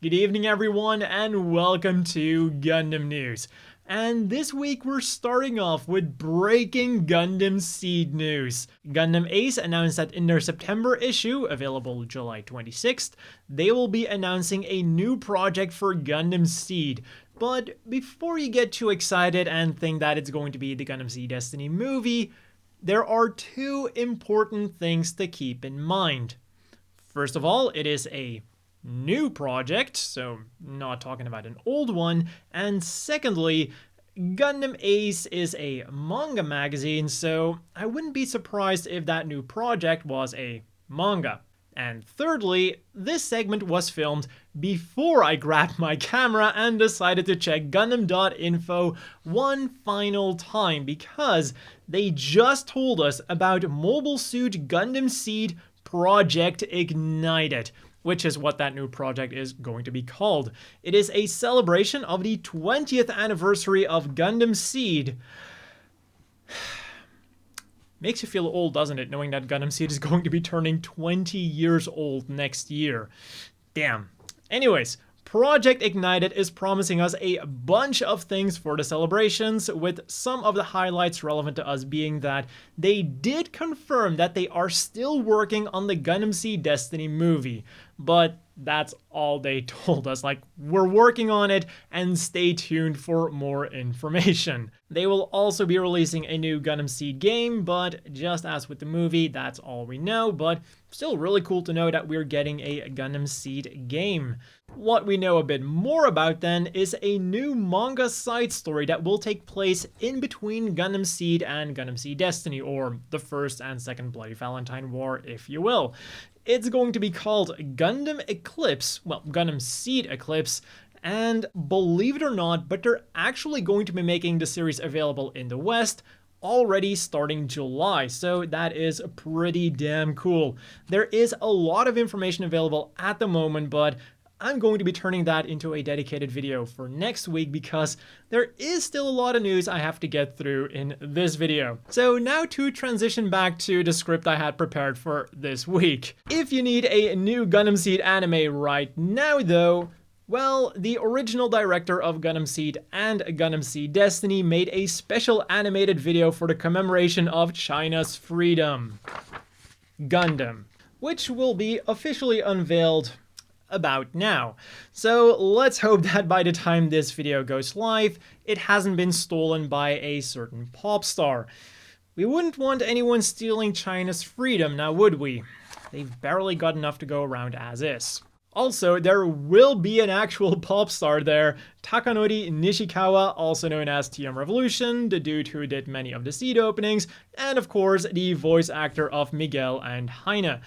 Good evening everyone and welcome to Gundam News. And this week we're starting off with breaking Gundam Seed news. Gundam Ace announced that in their September issue, available July 26th, they will be announcing a new project for Gundam Seed. But before you get too excited and think that it's going to be the Gundam Seed Destiny movie, there are two important things to keep in mind. First of all, it is a new project, so not talking about an old one, and secondly, Gundam Ace is a manga magazine, so I wouldn't be surprised if that new project was a manga. And thirdly, this segment was filmed before I grabbed my camera and decided to check Gundam.info one final time because they just told us about Mobile Suit Gundam Seed Project Ignited, which is what that new project is going to be called. It is a celebration of the 20th anniversary of Gundam Seed. Makes you feel old, doesn't it, knowing that Gundam Seed is going to be turning 20 years old next year. Damn. Anyways, Project Ignited is promising us a bunch of things for the celebrations, with some of the highlights relevant to us being that they did confirm that they are still working on the Gundam Seed Destiny movie, but that's all they told us. Like, we're working on it and stay tuned for more information. They will also be releasing a new Gundam Seed game, but just as with the movie, that's all we know, but still really cool to know that we're getting a Gundam Seed game. What we know a bit more about then is a new manga side story that will take place in between Gundam Seed and Gundam Seed Destiny, or the First and Second Bloody Valentine War, if you will. It's going to be called Gundam Eclipse, well, Gundam Seed Eclipse, and believe it or not, but they're actually going to be making the series available in the West already starting July, so that is pretty damn cool. There is a lot of information available at the moment, but I'm going to be turning that into a dedicated video for next week because there is still a lot of news I have to get through in this video. So now to transition back to the script I had prepared for this week. If you need a new Gundam Seed anime right now though, well, the original director of Gundam Seed and Gundam Seed Destiny made a special animated video for the commemoration of China's freedom, Gundam, which will be officially unveiled about now. So let's hope that by the time this video goes live, it hasn't been stolen by a certain pop star. We wouldn't want anyone stealing China's freedom, now would we? They've barely got enough to go around as is. Also, there will be an actual pop star there, Takanori Nishikawa, also known as TM Revolution, the dude who did many of the Seed openings, and of course the voice actor of Miguel and Heine.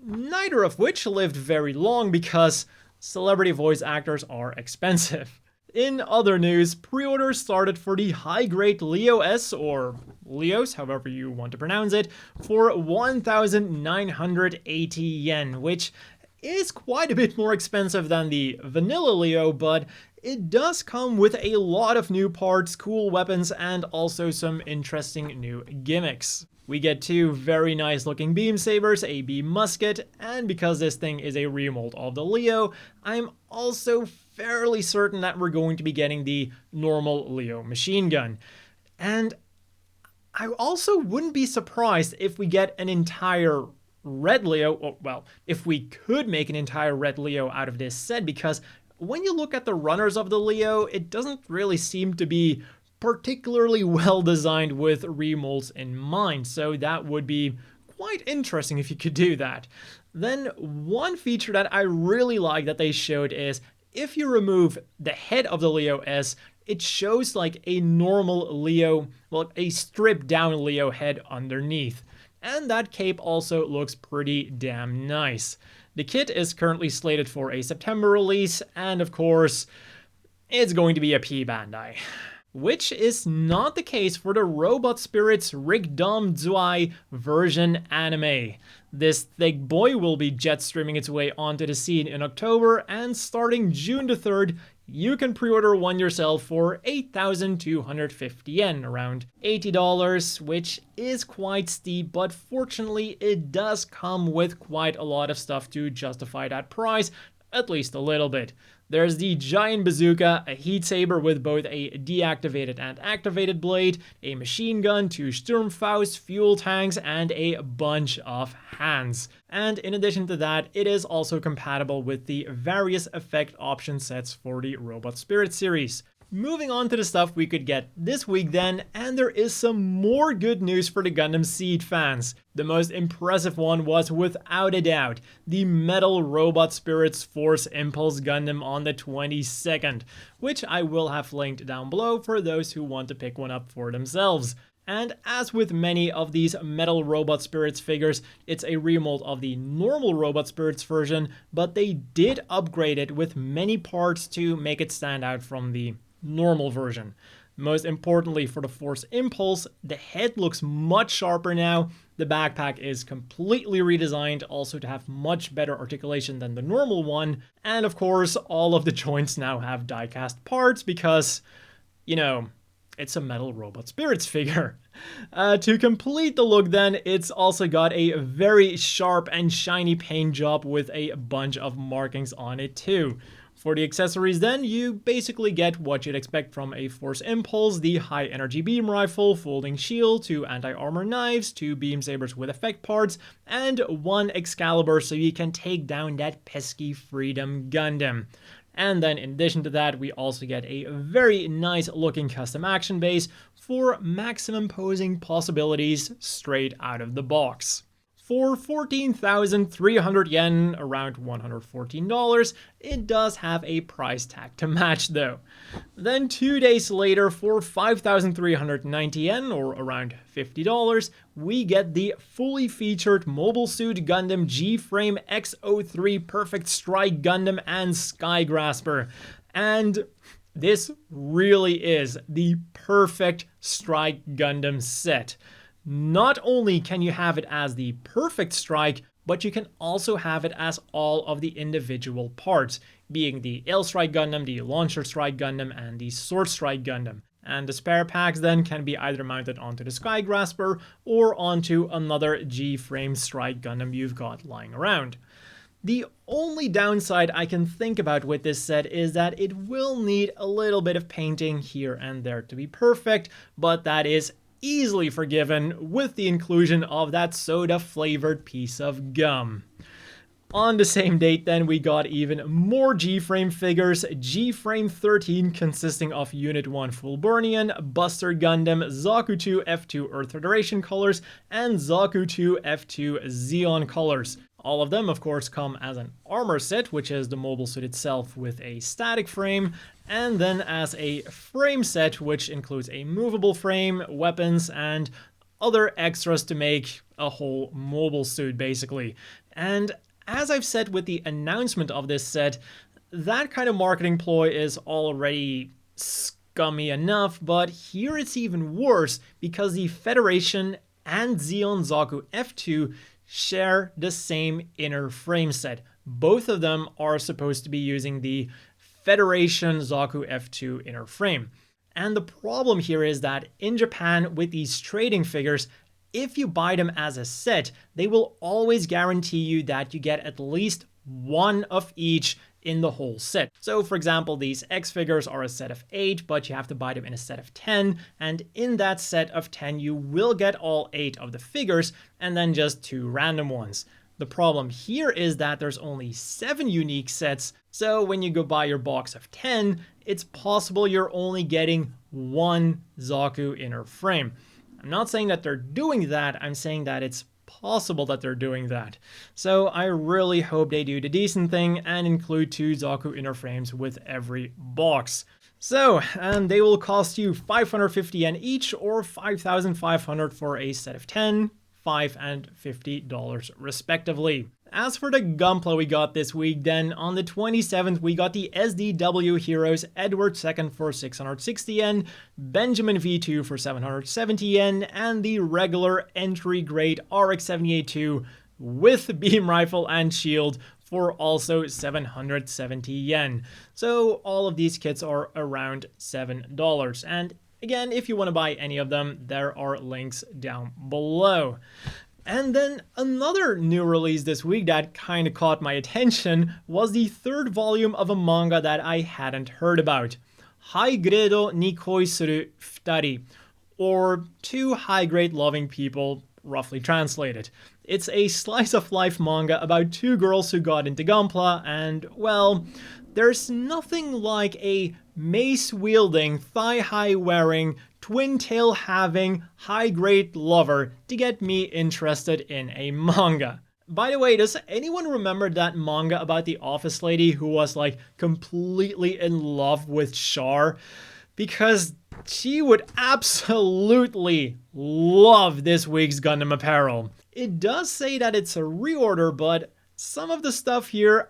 Neither of which lived very long because celebrity voice actors are expensive. In other news, pre-orders started for the high-grade Leo S, or Leos, however you want to pronounce it, for 1,980 yen, which is quite a bit more expensive than the vanilla Leo, but it does come with a lot of new parts, cool weapons, and also some interesting new gimmicks. We get two very nice looking beam sabers, a beam musket, and because this thing is a remold of the Leo, I'm also fairly certain that we're going to be getting the normal Leo machine gun. And I also wouldn't be surprised if we get an entire red Leo, or, well, if we could make an entire red Leo out of this set, because when you look at the runners of the Leo, it doesn't really seem to be particularly well designed with remolds in mind, so that would be quite interesting if you could do that. Then one feature that I really like that they showed is if you remove the head of the Leo S, it shows like a normal Leo, well, a stripped down Leo head underneath. And that cape also looks pretty damn nice. The kit is currently slated for a September release, and of course, it's going to be a P Bandai. Which is not the case for the Robot Spirits Rigdom Zwei version anime. This thick boy will be jet streaming its way onto the scene in October, and starting June the 3rd, you can pre-order one yourself for 8,250 yen, around $80, which is quite steep, but fortunately it does come with quite a lot of stuff to justify that price. at least a little bit. There's the giant bazooka, a heat saber with both a deactivated and activated blade, a machine gun, 2 Sturmfaust, fuel tanks, and a bunch of hands. And in addition to that, it is also compatible with the various effect option sets for the Robot Spirit series. Moving on to the stuff we could get this week then, and there is some more good news for the Gundam Seed fans. The most impressive one was, without a doubt, the Metal Robot Spirits Force Impulse Gundam on the 22nd, which I will have linked down below for those who want to pick one up for themselves. And as with many of these Metal Robot Spirits figures, it's a remold of the normal Robot Spirits version, but they did upgrade it with many parts to make it stand out from the normal version. Most importantly for the Force Impulse, the head looks much sharper now, the backpack is completely redesigned also to have much better articulation than the normal one, and of course all of the joints now have die-cast parts because, you know, it's a Metal Robot Spirits figure. To complete the look then, it's also got a very sharp and shiny paint job with a bunch of markings on it too. For the accessories then, you basically get what you'd expect from a Force Impulse: the high energy beam rifle, folding shield, 2 anti-armor knives, 2 beam sabers with effect parts, and 1 Excalibur so you can take down that pesky Freedom Gundam. And then in addition to that, we also get a very nice looking custom action base for maximum posing possibilities straight out of the box. For 14,300 yen, around $114, it does have a price tag to match though. Then 2 days later, for 5,390 yen, or around $50, we get the fully featured Mobile Suit Gundam G-Frame X03 Perfect Strike Gundam and Skygrasper. And this really is the perfect Strike Gundam set. Not only can you have it as the perfect strike, but you can also have it as all of the individual parts, being the Ail Strike Gundam, the Launcher Strike Gundam, and the Sword Strike Gundam. And the spare packs then can be either mounted onto the Skygrasper or onto another G-Frame Strike Gundam you've got lying around. The only downside I can think about with this set is that it will need a little bit of painting here and there to be perfect, but that is easily forgiven with the inclusion of that soda-flavored piece of gum. On the same date then, we got even more G-Frame figures, G-Frame 13 consisting of Unit 1 Fulburnian, Buster Gundam, Zaku 2 F2 Earth Federation colors, and Zaku 2 F2 Zeon colors. All of them, of course, come as an armor set, which is the mobile suit itself with a static frame, and then as a frame set, which includes a movable frame, weapons, and other extras to make a whole mobile suit, basically. And as I've said with the announcement of this set, that kind of marketing ploy is already scummy enough, but here it's even worse because the Federation and Zeon Zaku F2 share the same inner frame set. Both of them are supposed to be using the Federation Zaku F2 inner frame. And the problem here is that in Japan, with these trading figures, if you buy them as a set, they will always guarantee you that you get at least one of each in the whole set. So for example, these X figures are a set of 8, but you have to buy them in a set of 10, and in that set of 10 you will get all 8 of the figures and then just 2 random ones. The problem here is that there's only 7 unique sets, so when you go buy your box of 10, it's possible you're only getting 1 Zaku inner frame. I'm not saying that they're doing that, I'm saying that it's possible that they're doing that. So I really hope they do the decent thing and include 2 Zaku inner frames with every box. So, and they will cost you 550 yen each, or 5,500 for a set of 10, $5 and $50 respectively. As for the Gunpla we got this week, then on the 27th we got the SDW Heroes Edward II for 660 yen, Benjamin V2 for 770 yen, and the regular entry grade RX-78-2 with beam rifle and shield for also 770 yen. So all of these kits are around $7. And again, if you want to buy any of them, there are links down below. And then another new release this week that kind of caught my attention was the third volume of a manga that I hadn't heard about. High-grade ni koi suru futari, or Two High-Grade Loving People, roughly translated. It's a slice-of-life manga about two girls who got into Gunpla, and, well, there's nothing like a mace-wielding, thigh-high-wearing, twin-tail-having, high-grade lover to get me interested in a manga. By the way, does anyone remember that manga about the office lady who was like completely in love with Char? Because she would absolutely love this week's Gundam Apparel. It does say that it's a reorder, but some of the stuff here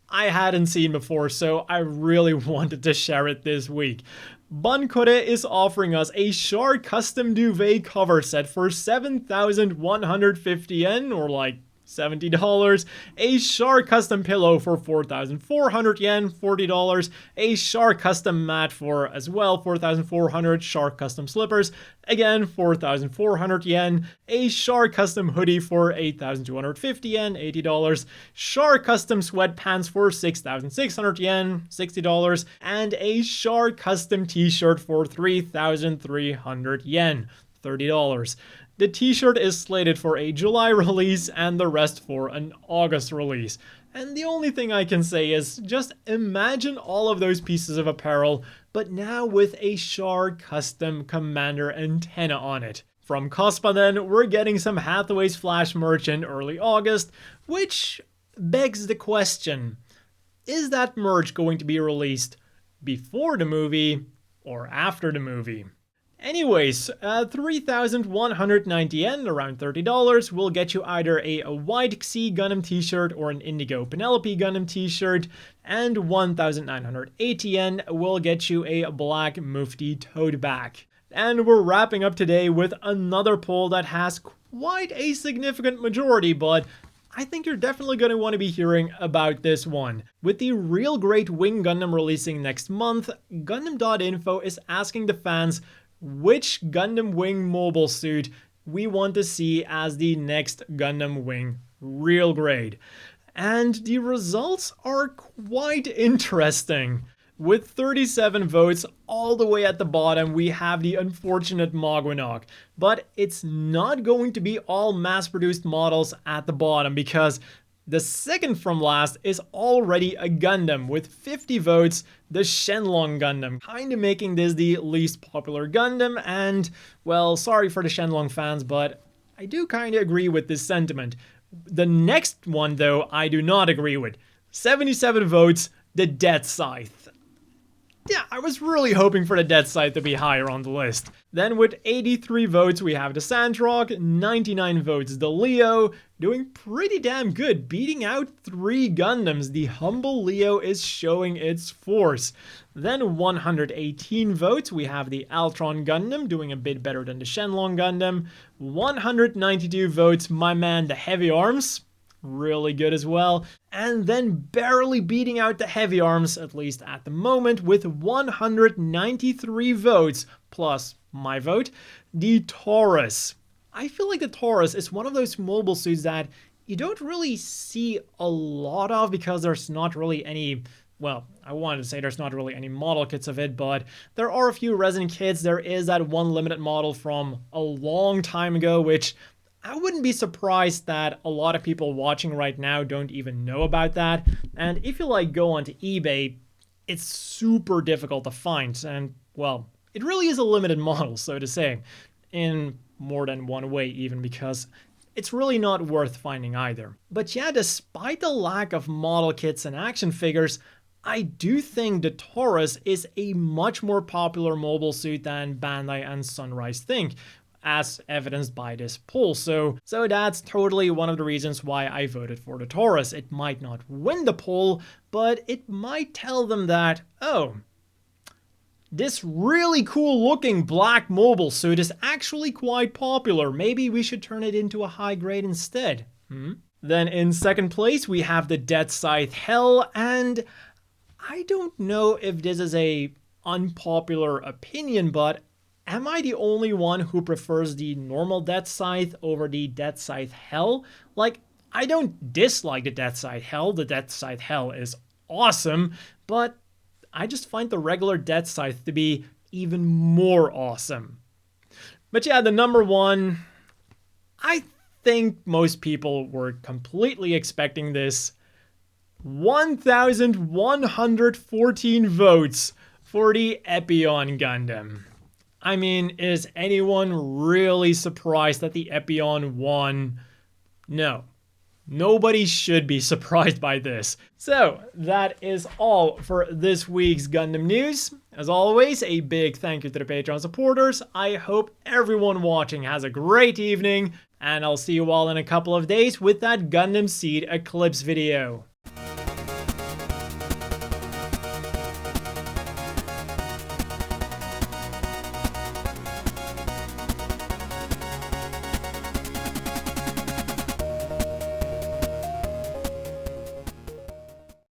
I hadn't seen before, so I really wanted to share it this week. Bunkore is offering us a Char custom duvet cover set for 7,150 yen, or like $70, a Char custom pillow for 4,400 yen, $40, a Char custom mat for as well 4,400, Char custom slippers, again 4,400 yen, a Char custom hoodie for 8,250 yen, $80, Char custom sweatpants for 6,600 yen, $60, and a Char custom t-shirt for 3,300 yen, $30. The t-shirt is slated for a July release and the rest for an August release. And the only thing I can say is just imagine all of those pieces of apparel, but now with a Char custom commander antenna on it. From Cospa then, we're getting some Hathaway's Flash merch in early August, which begs the question, is that merch going to be released before the movie or after the movie? Anyways, 3,190 yen, around $30, will get you either a White Sea Gundam t-shirt or an Indigo Penelope Gundam t-shirt, and 1,980 yen will get you a Black Mufti tote bag. And we're wrapping up today with another poll that has quite a significant majority, but I think you're definitely going to want to be hearing about this one. With the Real Great Wing Gundam releasing next month, Gundam.info is asking the fans which Gundam Wing mobile suit we want to see as the next Gundam Wing Real Grade. And the results are quite interesting. With 37 votes all the way at the bottom, we have the unfortunate Mogwinok. But it's not going to be all mass-produced models at the bottom, because the second from last is already a Gundam with 50 votes, the Shenlong Gundam, kind of making this the least popular Gundam, and, well, sorry for the Shenlong fans, but I do kind of agree with this sentiment. The next one, though, I do not agree with. 77 votes, the Death Scythe. Yeah, I was really hoping for the Death Scythe to be higher on the list. Then with 83 votes, we have the Sandrock, 99 votes, the Leo, doing pretty damn good, beating out 3 Gundams. The humble Leo is showing its force. Then 118 votes, we have the Altron Gundam, doing a bit better than the Shenlong Gundam. 192 votes, my man, the Heavy Arms, really good as well. And then barely beating out the Heavy Arms, at least at the moment, with 193 votes, plus my vote, the Taurus. I feel like the Taurus is one of those mobile suits that you don't really see a lot of because there's not really any, well, I wanted to say there's not really any model kits of it, but there are a few resin kits. There is that one limited model from a long time ago, which I wouldn't be surprised that a lot of people watching right now don't even know about that. And if you like go onto eBay, it's super difficult to find. And, well, it really is a limited model, so to say, in more than one way even, because it's really not worth finding either. But yeah, despite the lack of model kits and action figures, I do think the Taurus is a much more popular mobile suit than Bandai and Sunrise think, as evidenced by this poll. So that's totally one of the reasons why I voted for the Taurus. It might not win the poll, but it might tell them that, oh, this really cool looking black mobile suit is actually quite popular. Maybe we should turn it into a high grade instead. Then in second place, we have the Death Scythe Hell, and I don't know if this is a unpopular opinion, but am I the only one who prefers the normal Death Scythe over the Death Scythe Hell? Like, I don't dislike the Death Scythe Hell. The Death Scythe Hell is awesome, but I just find the regular Death Scythe to be even more awesome. But yeah, the number one, I think most people were completely expecting this. 1,114 votes for the Epyon Gundam. I mean, is anyone really surprised that the Epyon won? No. Nobody should be surprised by this. So, that is all for this week's Gundam news. As always, a big thank you to the Patreon supporters. I hope everyone watching has a great evening, and I'll see you all in a couple of days with that Gundam Seed Eclipse video.